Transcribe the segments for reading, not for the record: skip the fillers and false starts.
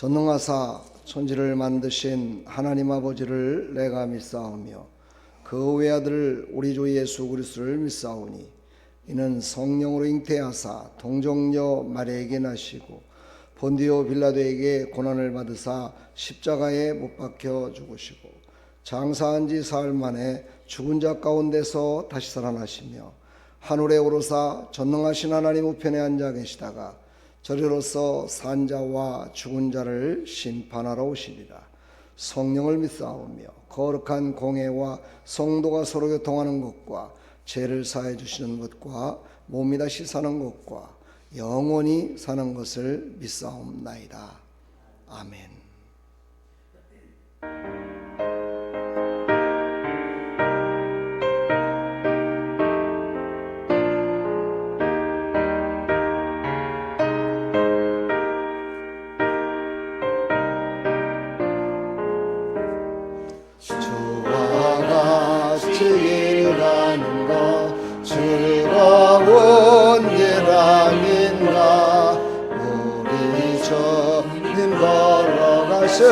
전능하사 천지를 만드신 하나님 아버지를 내가 믿사오며 그 외아들 우리 주 예수 그리스도를 믿사오니 이는 성령으로 잉태하사 동정녀 마리아에게 나시고 본디오 빌라도에게 고난을 받으사 십자가에 못 박혀 죽으시고 장사한 지 사흘 만에 죽은 자 가운데서 다시 살아나시며 하늘에 오르사 전능하신 하나님 우편에 앉아 계시다가 저리로서 산 자와 죽은 자를 심판하러 오시리라. 성령을 믿사오며 거룩한 공회와 성도가 서로 교통하는 것과 죄를 사해 주시는 것과 몸이 다시 사는 것과 영원히 사는 것을 믿사옵나이다. 아멘. 일하는 것 즐거운 일 아닌가. 우리 주님 걸어가신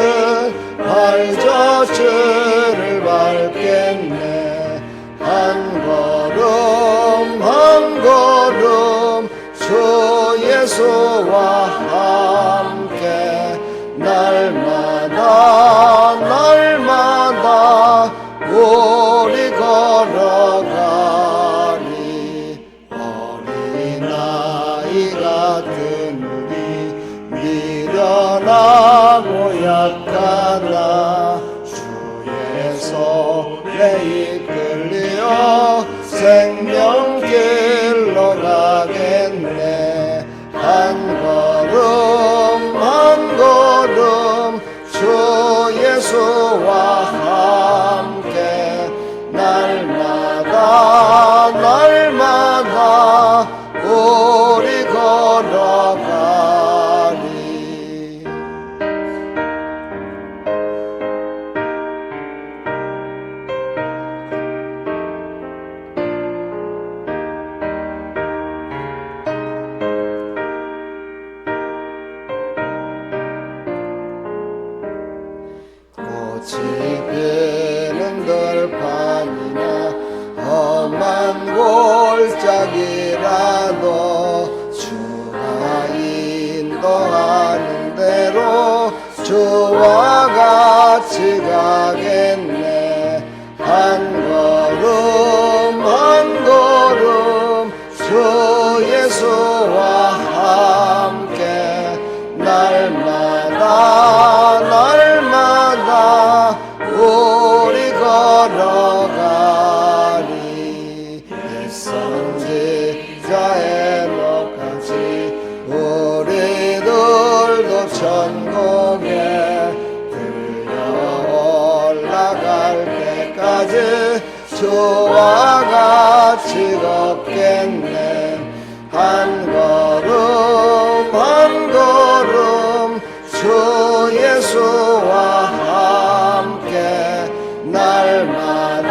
발자취를 밟겠네. 한 걸음 한 걸음 주 예수와 함께 날마다 우리 걸어가리. 어린아이 같은 우리 미련하고 약하나 주의 손에 이끌려 생명길로 가겠네. 한 걸음 한 걸음 주 예수와 함께 날마다 우리 걸어가리. 꽃이 피는 들판이나 험한 골짜기라도 주가 인도하는 대로 주와 같이 가겠네. 한 걸음 한 걸음 주 예수와 함께 날마다 우리 걸어가리. 선지자의 녹같이 우리들도 천국에 들려 올라갈 때까지 주와 같이 걷겠네. 한 걸음 한 걸음 주 예수와 함께 날마다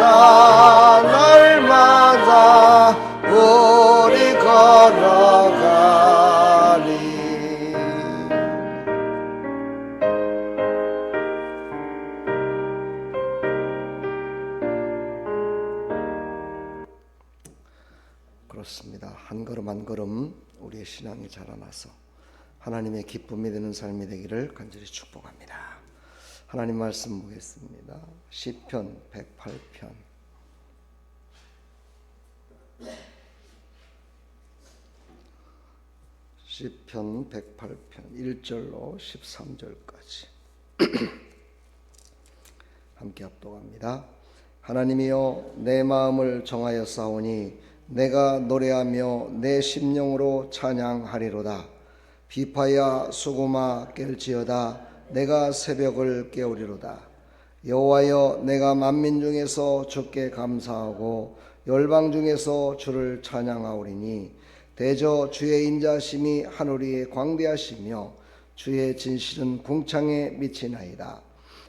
우리 걸어가리. 그렇습니다. 한 걸음 한 걸음 우리의 신앙이 자라나서 하나님의 기쁨이 되는 삶이 되기를 간절히 축복합니다. 하나님 말씀 보겠습니다. 시편 108편 시편 108편 1절로 13절까지 함께 합독합니다. 하나님이여 내 마음을 정하여 싸우니 내가 노래하며 내 심령으로 찬양하리로다. 비파야 수고마 깰지어다. 내가 새벽을 깨우리로다. 여호와여 내가 만민 중에서 주께 감사하고 열방 중에서 주를 찬양하오리니 대저 주의 인자심이 하늘 위에 광대하시며 주의 진실은 궁창에 미치나이다.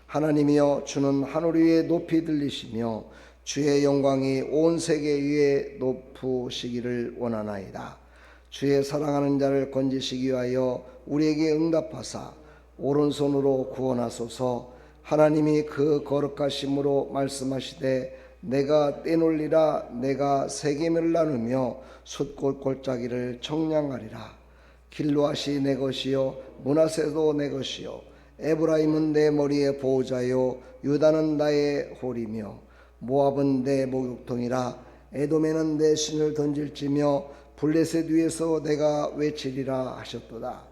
하나님이여 주는 하늘 위에 높이 들리시며 주의 영광이 온 세계 위에 높으시기를 원하나이다. 주의 사랑하는 자를 건지시기 위하여 우리에게 응답하사 오른손으로 구원하소서. 하나님이 그 거룩하심으로 말씀하시되 내가 떼놀리라. 내가 세겜을 나누며 숫꽃 골짜기를 청량하리라. 길르앗이 내 것이요 므낫세도 내 것이요 에브라임은 내 머리의 보호자요 유다는 나의 홀이며 모압은 내 목욕통이라. 에돔에는 내 신을 던질지며 블레셋 위에서 내가 외치리라 하셨도다.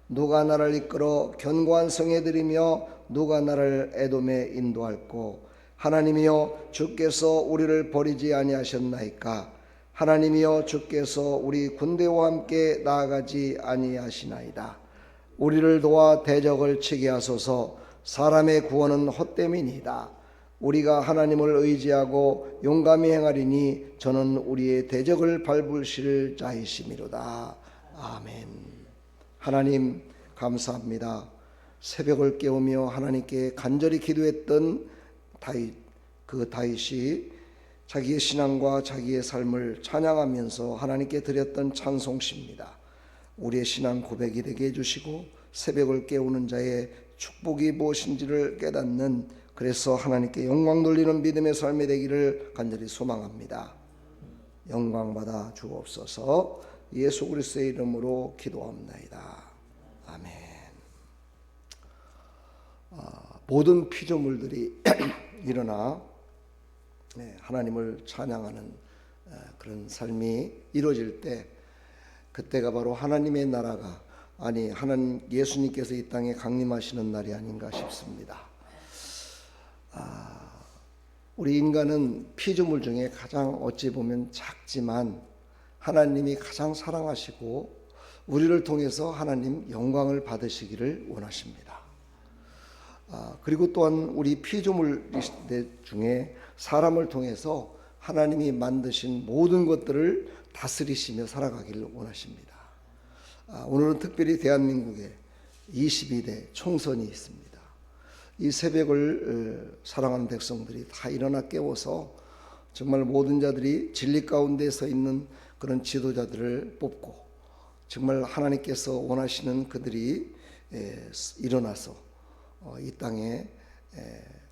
누가 나를 이끌어 견고한 성에 들이며 누가 나를 에돔에 인도할꼬. 하나님이여 주께서 우리를 버리지 아니하셨나이까. 하나님이여 주께서 우리 군대와 함께 나아가지 아니하시나이다. 우리를 도와 대적을 치게 하소서. 사람의 구원은 헛됨이니이다. 우리가 하나님을 의지하고 용감히 행하리니 저는 우리의 대적을 밟으실 자이심이로다. 아멘. 하나님 감사합니다. 새벽을 깨우며 하나님께 간절히 기도했던 다윗이 자기의 신앙과 자기의 삶을 찬양하면서 하나님께 드렸던 찬송시입니다. 우리의 신앙 고백이 되게 해주시고 새벽을 깨우는 자의 축복이 무엇인지를 깨닫는, 그래서 하나님께 영광 돌리는 믿음의 삶이 되기를 간절히 소망합니다. 영광받아 주옵소서. 예수 그리스도의 이름으로 기도합나이다. 아멘. 모든 피조물들이 일어나 하나님을 찬양하는 그런 삶이 이루어질 때, 그때가 바로 하나님의 나라가, 아니 하나님 예수님께서 이 땅에 강림하시는 날이 아닌가 싶습니다. 우리 인간은 피조물 중에 가장 어찌 보면 작지만 하나님이 가장 사랑하시고 우리를 통해서 하나님 영광을 받으시기를 원하십니다. 그리고 또한 우리 피조물 중에 사람을 통해서 하나님이 만드신 모든 것들을 다스리시며 살아가기를 원하십니다. 오늘은 특별히 대한민국에 22대 총선이 있습니다. 이 새벽을 사랑하는 백성들이 다 일어나 깨워서 정말 모든 자들이 진리 가운데 서 있는 그런 지도자들을 뽑고, 정말 하나님께서 원하시는 그들이 일어나서 이 땅에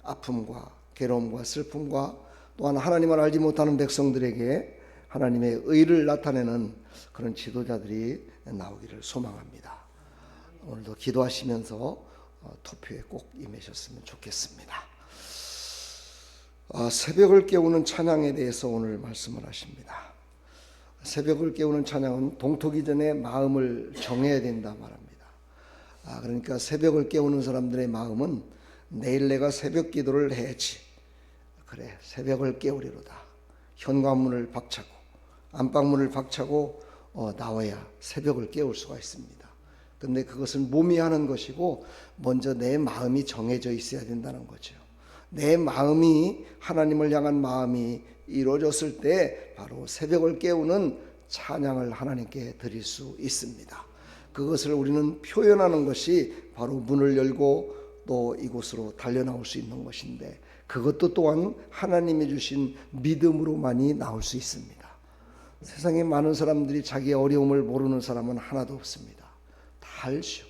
아픔과 괴로움과 슬픔과 또한 하나님을 알지 못하는 백성들에게 하나님의 의를 나타내는 그런 지도자들이 나오기를 소망합니다. 오늘도 기도하시면서 투표에 꼭 임하셨으면 좋겠습니다. 새벽을 깨우는 찬양에 대해서 오늘 말씀을 하십니다. 새벽을 깨우는 찬양은 동토기 전에 마음을 정해야 된다 말합니다. 그러니까 새벽을 깨우는 사람들의 마음은 내일 내가 새벽 기도를 해야지, 그래 새벽을 깨우리로다. 현관문을 박차고 안방문을 박차고 나와야 새벽을 깨울 수가 있습니다. 근데 그것은 몸이 하는 것이고 먼저 내 마음이 정해져 있어야 된다는 거죠. 내 마음이 하나님을 향한 마음이 이루어졌을 때 바로 새벽을 깨우는 찬양을 하나님께 드릴 수 있습니다. 그것을 우리는 표현하는 것이 바로 문을 열고 또 이곳으로 달려나올 수 있는 것인데, 그것도 또한 하나님이 주신 믿음으로만이 나올 수 있습니다. 세상에 많은 사람들이 자기의 어려움을 모르는 사람은 하나도 없습니다. 다 알죠.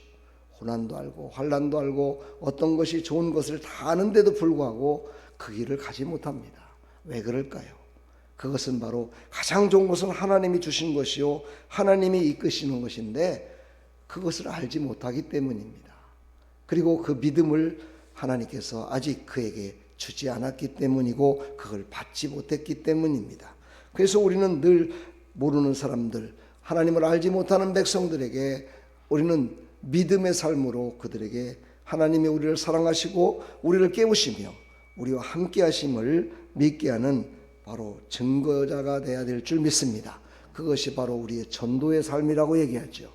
고난도 알고 환난도 알고 어떤 것이 좋은 것을 다 아는데도 불구하고 그 길을 가지 못합니다. 왜 그럴까요? 그것은 바로 가장 좋은 것은 하나님이 주신 것이요 하나님이 이끄시는 것인데 그것을 알지 못하기 때문입니다. 그리고 그 믿음을 하나님께서 아직 그에게 주지 않았기 때문이고 그걸 받지 못했기 때문입니다. 그래서 우리는 늘 모르는 사람들, 하나님을 알지 못하는 백성들에게 우리는 믿음의 삶으로 그들에게 하나님이 우리를 사랑하시고 우리를 깨우시며 우리와 함께 하심을 믿게 하는 바로 증거자가 되어야 될 줄 믿습니다. 그것이 바로 우리의 전도의 삶이라고 얘기하죠.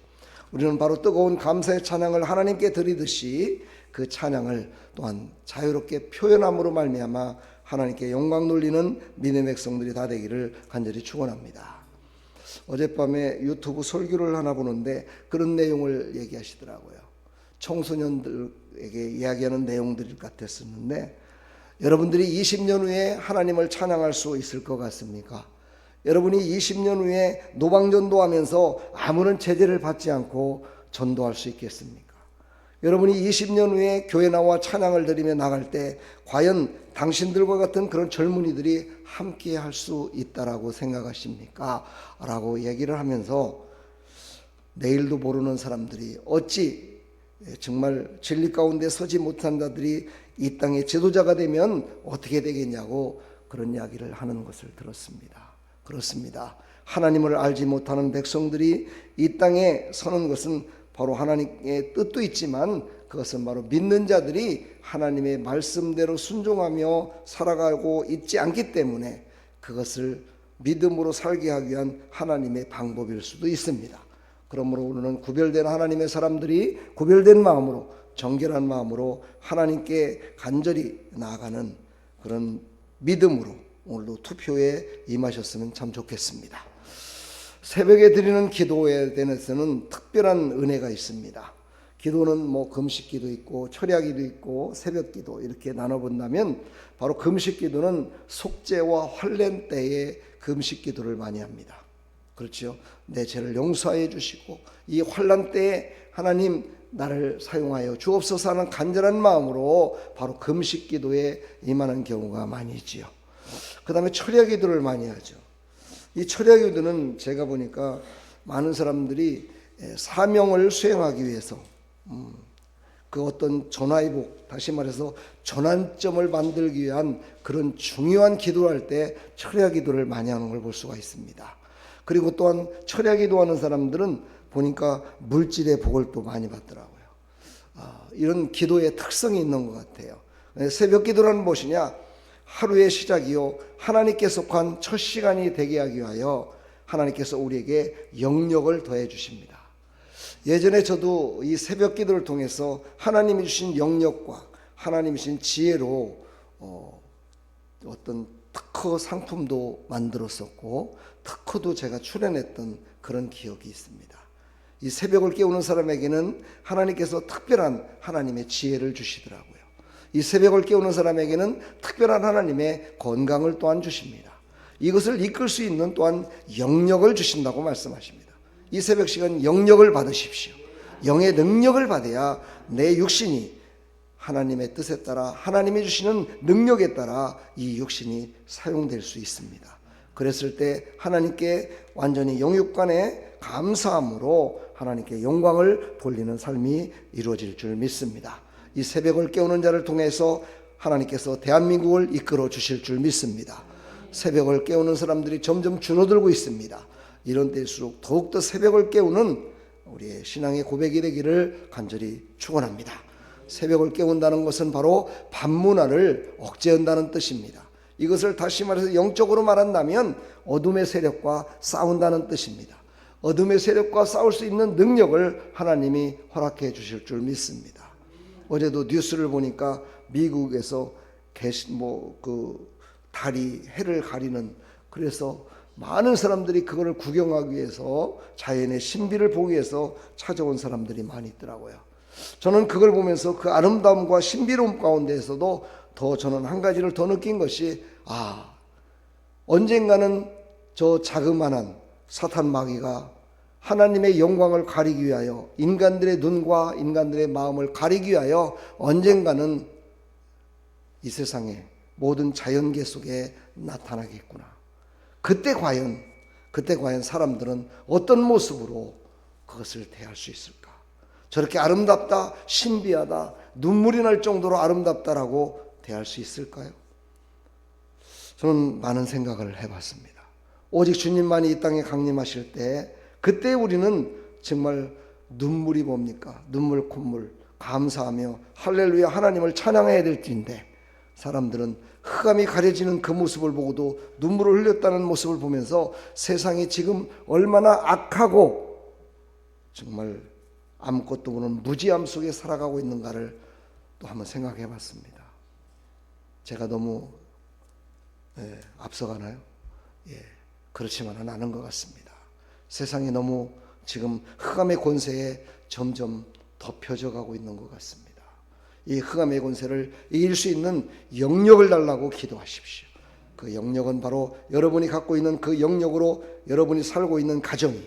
우리는 바로 뜨거운 감사의 찬양을 하나님께 드리듯이 그 찬양을 또한 자유롭게 표현함으로 말미암아 하나님께 영광 돌리는 믿음의 백성들이 다 되기를 간절히 축원합니다. 어젯밤에 유튜브 설교를 하나 보는데 그런 내용을 얘기하시더라고요. 청소년들에게 이야기하는 내용들 같았었는데, 여러분들이 20년 후에 하나님을 찬양할 수 있을 것 같습니까? 여러분이 20년 후에 노방전도하면서 아무런 제재를 받지 않고 전도할 수 있겠습니까? 여러분이 20년 후에 교회 나와 찬양을 드리며 나갈 때 과연 당신들과 같은 그런 젊은이들이 함께 할 수 있다라고 생각하십니까? 라고 얘기를 하면서 내일도 모르는 사람들이 어찌 정말 진리 가운데 서지 못한 자들이 이 땅의 지도자가 되면 어떻게 되겠냐고 그런 이야기를 하는 것을 들었습니다. 그렇습니다. 하나님을 알지 못하는 백성들이 이 땅에 서는 것은 바로 하나님의 뜻도 있지만 그것은 바로 믿는 자들이 하나님의 말씀대로 순종하며 살아가고 있지 않기 때문에 그것을 믿음으로 살게 하기 위한 하나님의 방법일 수도 있습니다. 그러므로 우리는 구별된 하나님의 사람들이 구별된 마음으로 정결한 마음으로 하나님께 간절히 나아가는 그런 믿음으로 오늘도 투표에 임하셨으면 참 좋겠습니다. 새벽에 드리는 기도에 대해서는 특별한 은혜가 있습니다. 기도는 뭐 금식기도 있고 철야기도 있고 새벽기도 이렇게 나눠본다면 바로 금식기도는 속죄와 환난 때에 금식기도를 많이 합니다. 그렇죠? 내 죄를 용서해 주시고 이 환난 때에 하나님 나를 사용하여 주옵소서 하는 간절한 마음으로 바로 금식기도에 임하는 경우가 많이 있지요. 그 다음에 철야기도를 많이 하죠. 이 철야기도는 제가 보니까 많은 사람들이 사명을 수행하기 위해서 그 어떤 전화위복, 다시 말해서 전환점을 만들기 위한 그런 중요한 기도를 할 때 철야기도를 많이 하는 걸 볼 수가 있습니다. 그리고 또한 철야기도하는 사람들은 보니까 물질의 복을 또 많이 받더라고요. 이런 기도의 특성이 있는 것 같아요. 새벽 기도라는 무엇이냐? 하루의 시작이요 하나님께 속한 첫 시간이 되게 하기 위하여 하나님께서 우리에게 영역을 더해 주십니다. 예전에 저도 이 새벽 기도를 통해서 하나님이 주신 영역과 하나님이 주신 지혜로 어떤 특허 상품도 만들었었고 특허도 제가 출연했던 그런 기억이 있습니다. 이 새벽을 깨우는 사람에게는 하나님께서 특별한 하나님의 지혜를 주시더라고요. 이 새벽을 깨우는 사람에게는 특별한 하나님의 건강을 또한 주십니다. 이것을 이끌 수 있는 또한 영역을 주신다고 말씀하십니다. 이 새벽 시간 영역을 받으십시오. 영의 능력을 받아야 내 육신이 하나님의 뜻에 따라 하나님이 주시는 능력에 따라 이 육신이 사용될 수 있습니다. 그랬을 때 하나님께 완전히 영육간에 감사함으로 하나님께 영광을 돌리는 삶이 이루어질 줄 믿습니다. 이 새벽을 깨우는 자를 통해서 하나님께서 대한민국을 이끌어 주실 줄 믿습니다. 새벽을 깨우는 사람들이 점점 줄어들고 있습니다. 이런 때일수록 더욱더 새벽을 깨우는 우리의 신앙의 고백이 되기를 간절히 축원합니다. 새벽을 깨운다는 것은 바로 밤문화를 억제한다는 뜻입니다. 이것을 다시 말해서 영적으로 말한다면 어둠의 세력과 싸운다는 뜻입니다. 어둠의 세력과 싸울 수 있는 능력을 하나님이 허락해 주실 줄 믿습니다. 어제도 뉴스를 보니까 미국에서 달이 해를 가리는, 그래서 많은 사람들이 그거를 구경하기 위해서 자연의 신비를 보기 위해서 찾아온 사람들이 많이 있더라고요. 저는 그걸 보면서 그 아름다움과 신비로움 가운데에서도 더 저는 한 가지를 더 느낀 것이 언젠가는 저 자그마한 사탄 마귀가 하나님의 영광을 가리기 위하여 인간들의 눈과 인간들의 마음을 가리기 위하여 언젠가는 이 세상의 모든 자연계 속에 나타나겠구나. 그때 과연 사람들은 어떤 모습으로 그것을 대할 수 있을까? 저렇게 아름답다, 신비하다, 눈물이 날 정도로 아름답다라고 대할 수 있을까요? 저는 많은 생각을 해봤습니다. 오직 주님만이 이 땅에 강림하실 때 그때 우리는 정말 눈물이 뭡니까? 눈물 콧물 감사하며 할렐루야 하나님을 찬양해야 될 텐데 사람들은 흑암이 가려지는 그 모습을 보고도 눈물을 흘렸다는 모습을 보면서 세상이 지금 얼마나 악하고 정말 아무것도 모르는 무지함 속에 살아가고 있는가를 또 한번 생각해 봤습니다. 제가 너무 앞서가나요? 그렇지만은 않은 것 같습니다. 세상이 너무 지금 흑암의 권세에 점점 덮여져 가고 있는 것 같습니다. 이 흑암의 권세를 이길 수 있는 영역을 달라고 기도하십시오. 그 영역은 바로 여러분이 갖고 있는 그 영역으로 여러분이 살고 있는 가정이,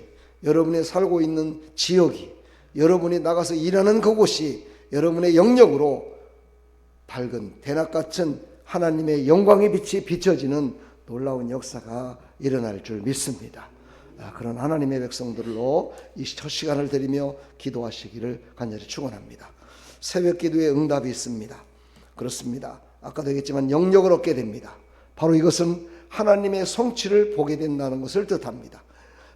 여러분이 살고 있는 지역이, 여러분이 나가서 일하는 그곳이 여러분의 영역으로 밝은 대낮 같은 하나님의 영광의 빛이 비춰지는 놀라운 역사가 일어날 줄 믿습니다. 그런 하나님의 백성들로 이 첫 시간을 드리며 기도하시기를 간절히 축원합니다. 새벽 기도에 응답이 있습니다. 그렇습니다. 아까도 얘기했지만 영역을 얻게 됩니다. 바로 이것은 하나님의 성취를 보게 된다는 것을 뜻합니다.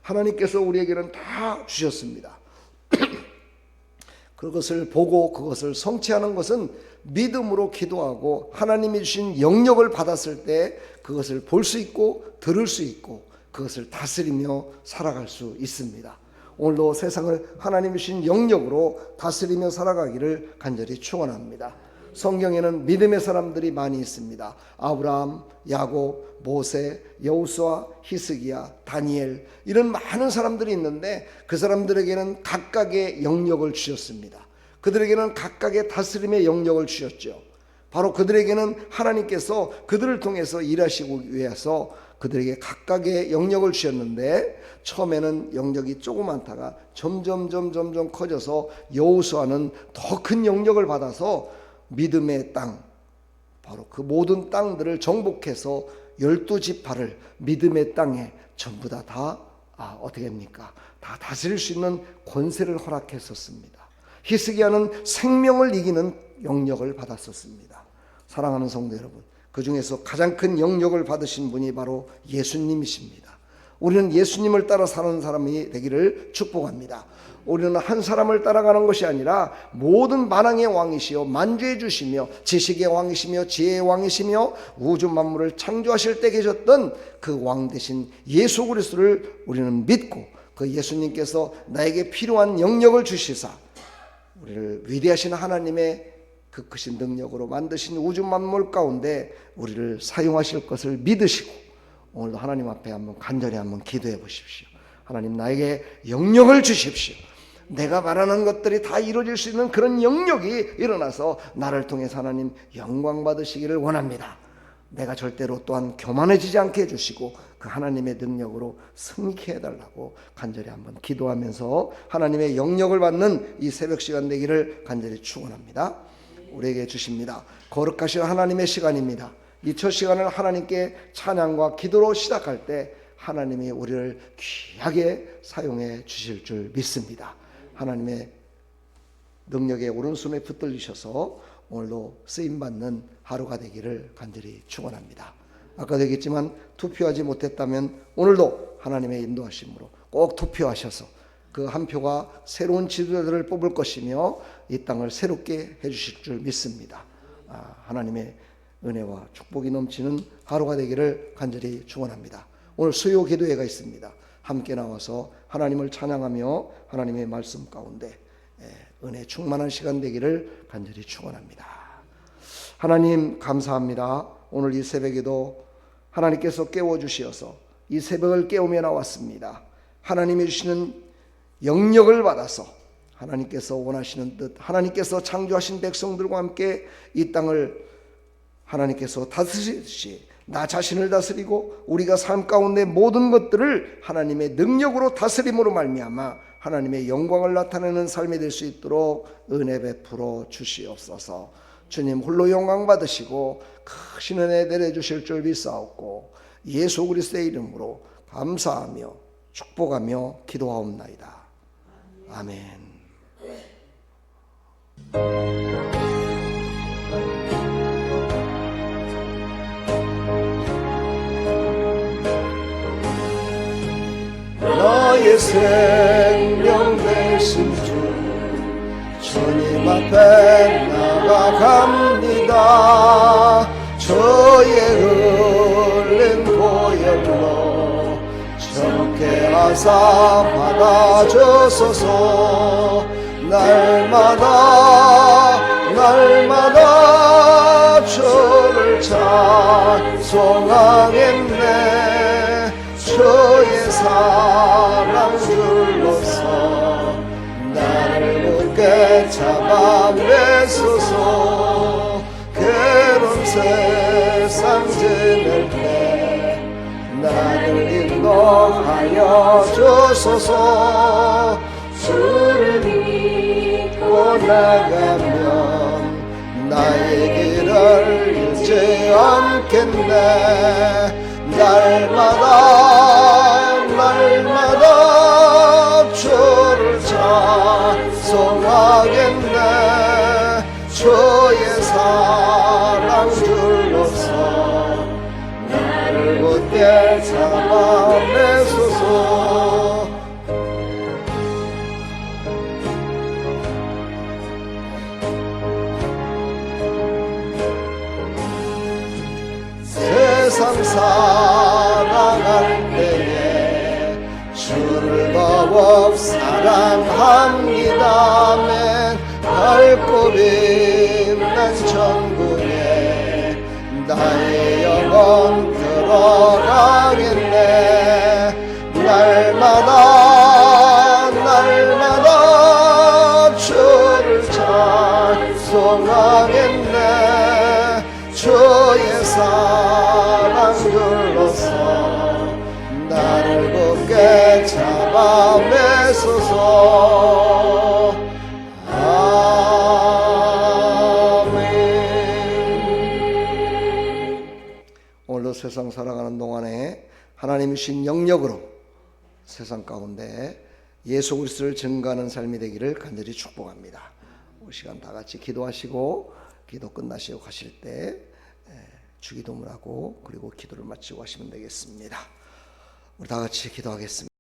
하나님께서 우리에게는 다 주셨습니다. 그것을 보고 그것을 성취하는 것은 믿음으로 기도하고 하나님이 주신 영역을 받았을 때 그것을 볼 수 있고 들을 수 있고 그것을 다스리며 살아갈 수 있습니다. 오늘도 세상을 하나님이 주신 영역으로 다스리며 살아가기를 간절히 축원합니다. 성경에는 믿음의 사람들이 많이 있습니다. 아브라함, 야곱, 모세, 여호수아, 히스기야, 다니엘 이런 많은 사람들이 있는데 그 사람들에게는 각각의 영역을 주셨습니다. 그들에게는 각각의 다스림의 영역을 주셨죠. 바로 그들에게는 하나님께서 그들을 통해서 일하시기 위해서 그들에게 각각의 영역을 주셨는데 처음에는 영역이 조그맣다가 점점 커져서 여호수아는 더 큰 영역을 받아서 믿음의 땅, 바로 그 모든 땅들을 정복해서 12지파를 믿음의 땅에 전부 다 어떻게 합니까? 다 다스릴 수 있는 권세를 허락했었습니다. 히스기야는 생명을 이기는 영역을 받았었습니다. 사랑하는 성도 여러분, 그 중에서 가장 큰 영역을 받으신 분이 바로 예수님이십니다. 우리는 예수님을 따라 사는 사람이 되기를 축복합니다. 우리는 한 사람을 따라가는 것이 아니라 모든 만왕의 왕이시여 만주해 주시며 지식의 왕이시며 지혜의 왕이시며 우주 만물을 창조하실 때 계셨던 그 왕 대신 예수 그리스도를 우리는 믿고 그 예수님께서 나에게 필요한 영역을 주시사 우리를 위대하신 하나님의 그 크신 능력으로 만드신 우주 만물 가운데 우리를 사용하실 것을 믿으시고 오늘도 하나님 앞에 한번 간절히 한번 기도해 보십시오. 하나님 나에게 영역을 주십시오. 내가 말하는 것들이 다 이루어질 수 있는 그런 영역이 일어나서 나를 통해서 하나님 영광 받으시기를 원합니다. 내가 절대로 또한 교만해지지 않게 해주시고 그 하나님의 능력으로 승리케 해달라고 간절히 한번 기도하면서 하나님의 영역을 받는 이 새벽 시간 되기를 간절히 축원합니다. 우리에게 주십니다. 거룩하신 하나님의 시간입니다. 이 첫 시간을 하나님께 찬양과 기도로 시작할 때 하나님이 우리를 귀하게 사용해 주실 줄 믿습니다. 하나님의 능력의 오른손에 붙들리셔서 오늘도 쓰임받는 하루가 되기를 간절히 축원합니다. 아까도 얘기했지만 투표하지 못했다면 오늘도 하나님의 인도하심으로 꼭 투표하셔서 그 한 표가 새로운 지도자들을 뽑을 것이며 이 땅을 새롭게 해주실 줄 믿습니다. 하나님의 은혜와 축복이 넘치는 하루가 되기를 간절히 축원합니다. 오늘 수요 기도회가 있습니다. 함께 나와서 하나님을 찬양하며 하나님의 말씀 가운데 은혜 충만한 시간 되기를 간절히 축원합니다. 하나님 감사합니다. 오늘 이 새벽에도 하나님께서 깨워주시어서 이 새벽을 깨우며 나왔습니다. 하나님이 주시는 영역을 받아서 하나님께서 원하시는 뜻, 하나님께서 창조하신 백성들과 함께 이 땅을 하나님께서 다스리듯이 나 자신을 다스리고 우리가 삶 가운데 모든 것들을 하나님의 능력으로 다스림으로 말미암아 하나님의 영광을 나타내는 삶이 될 수 있도록 은혜 베풀어 주시옵소서. 주님 홀로 영광 받으시고 크신 은혜 내려주실 줄 믿사옵고 예수 그리스도의 이름으로 감사하며 축복하며 기도하옵나이다. 아멘. 나의 생명 되신 주 주님 앞에 나아갑니다. 저의 흘린 보혈로 정케 하사 받아주소서. 날마다 주를 찬송하겠네. 주의 사랑 줄로서 나를 굳게 잡아내소서. 괴로운 세상 지낼 때 나를 인도하여 주소서. 주를 믿고 나가며 나의 길을 잃지 않겠네. 날마다 주를 찬송하겠네. 주의 사랑 줄로서 나를 굳게 잡아내소서. 세상 사랑할 때에 주를 더욱 사랑합니다맨 밝고 빛난 천국에 나의 영혼 들어가겠네. 날마다 주를 찬송하겠네. 주의 사랑 둘러서 나를 굳게 잡아내소서. 아멘. 오늘도 세상 살아가는 동안에 하나님 주신 영역으로 세상 가운데 예수 그리스도를 증거하는 삶이 되기를 간절히 축복합니다. 이 시간 다 같이 기도하시고 기도 끝나시고 가실 때 주기도문하고 그리고 기도를 마치고 하시면 되겠습니다. 우리 다 같이 기도하겠습니다.